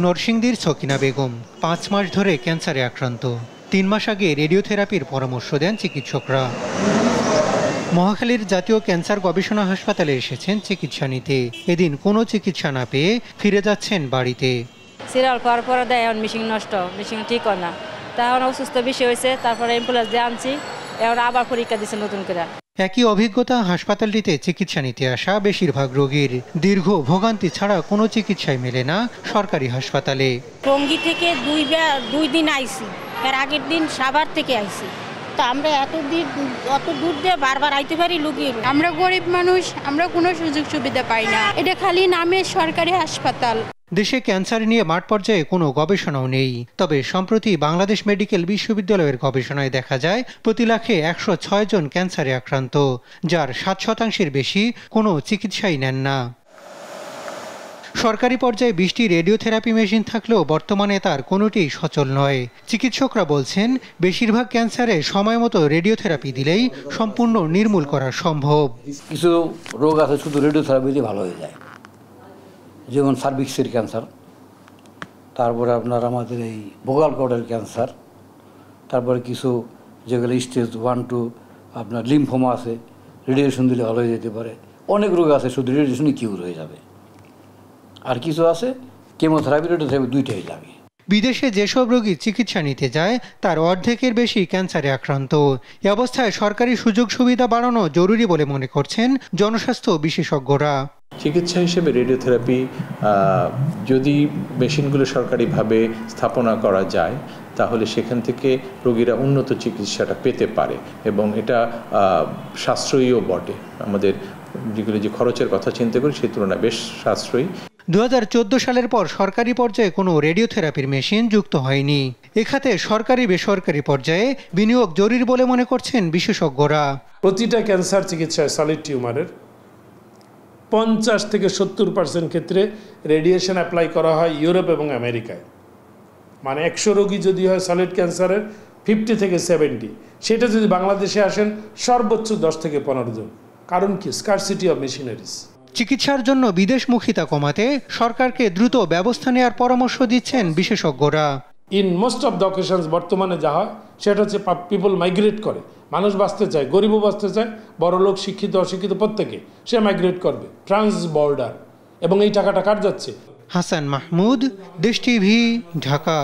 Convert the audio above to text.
নরসিংদীর সকিনা বেগম ৫ মাস ধরে ক্যান্সারে আক্রান্ত। ৩ মাস আগে রেডিওথেরাপির পরামর্শ দেন চিকিৎসকরা। মহাখালীর জাতীয় ক্যান্সার গবেষণা হাসপাতালে এসেছেন চিকিৎসা নিতে। এদিন কোনো চিকিৎসা না পেয়ে ফিরে যাচ্ছেন বাড়িতে। সিরিয়াল করার পরে দেয় এখন মেশিন নষ্ট, মেশিন ঠিক হয় না। তখন অসুস্থ বেশি হয়েছে, তারপরে অ্যাম্বুলেন্স দিয়ে আনছি, এখন আবার পরীক্ষা দিচ্ছে নতুন করে। একই অভিজ্ঞতা হাসপাতালটিতে চিকিৎসা নিতে আসা বেশিরভাগ রোগীর। দীর্ঘ ভোগান্তি ছাড়া কোনো চিকিৎসাই মেলে না সরকারি হাসপাতালে। টঙ্গী থেকে দুই দিন আইছি, এর আগের দিন সাভার থেকে আইছি। তো আমরা অত দূর দিয়ে বারবার আইতে পারি লুকিয়ে। আমরা গরিব মানুষ, আমরা কোনো সুযোগ সুবিধা পাই না। এটা খালি নামে সরকারি হাসপাতাল। দেশে ক্যান্সার নিয়ে মাঠ পর্যায়ে কোনো গবেষণাও নেই। তবে সম্প্রতি বাংলাদেশ মেডিকেল বিশ্ববিদ্যালয়ের গবেষণায় দেখা যায় প্রতি লাখে ১০৬ জন ক্যান্সারে আক্রান্ত, যার ৭% বেশি কোনো চিকিৎসাই নেন না। সরকারি পর্যায়ে ২০টি রেডিওথেরাপি মেশিন থাকলেও বর্তমানে তার কোনোটি সচল নয়। চিকিৎসকরা বলছেন বেশিরভাগ ক্যান্সারে সময় মতো রেডিওথেরাপি দিলেই সম্পূর্ণ নির্মূল করা সম্ভব। কিছু রোগ আছে শুধু রেডিওথেরাপি দিয়ে ভালো হয়ে যায়, যেমন সার্ভিক্সের ক্যান্সার, তারপরে আপনার আমাদের এই ভোকাল কর্ডের ক্যান্সার, তারপরে কিছু যেগুলো স্টেজ 1, 2 আপনার লিম্ফোমা আছে, রেডিয়েশন দিলে ভালো হয়ে যেতে পারে। অনেক রোগ আছে শুধু রেডিয়েশনই কিউর হয়ে যাবে, আর কিছু আছে কেমোথেরাপি রেডিওথেরাপি দুইটাই লাগে। বিদেশে যেসব রোগী চিকিৎসা নিতে যায় তার অর্ধেকের বেশি ক্যান্সারে আক্রান্ত। এ অবস্থায় সরকারি সুযোগ সুবিধা বাড়ানো জরুরি বলে মনে করছেন জনস্বাস্থ্য বিশেষজ্ঞরা। চিকিৎসা হিসেবে রেডিওথেরাপি যদি মেশিনগুলো সরকারিভাবে স্থাপনা করা যায় তাহলে সেখান থেকে রোগীরা উন্নত চিকিৎসাটা পেতে পারে এবং এটা সাশ্রয়ীও বটে। আমাদের যেগুলো যে খরচের কথা চিন্তা করি সেই তুলনায় বেশ সাশ্রয়ী। ২০১৪ সালের পর সরকারি পর্যায়ে কোনো রেডিওথেরাপির মেশিন যুক্ত হয়নি। এ খাতে সরকারি বেসরকারি পর্যায়ে বিনিয়োগ জরুরি বলে মনে করছেন বিশেষজ্ঞরা। প্রতিটা ক্যান্সার চিকিৎসায় সলিড টিউমারের ৫০ থেকে ৭০% ক্ষেত্রে রেডিয়েশন অ্যাপ্লাই করা হয় ইউরোপ এবং আমেরিকায়। মানে ১০০ রোগী যদি হয় সলিড ক্যান্সারের 50 থেকে 70, সেটা যদি বাংলাদেশে আসেন সর্বোচ্চ 10 থেকে 15 জন। কারণ কি? Scarcity of machineries. চিকিৎসার জন্য বিদেশমুখিতা কমাতে সরকারকে দ্রুত ব্যবস্থা নেওয়ার পরামর্শ দিচ্ছেন বিশেষজ্ঞরা। In most of the occasions বর্তমানে যা হয় সেটা হচ্ছে পিপল মাইগ্রেট করে। মানুষ বাঁচতে চায়, গরিবও বাঁচতে চায়, বড় লোক শিক্ষিত অশিক্ষিত প্রত্যেকে সে মাইগ্রেট করবে ট্রান্স বর্ডার। এবং এই টাকাটা কার যাচ্ছে? হাসান মাহমুদ, দেশ টিভি, ঢাকা।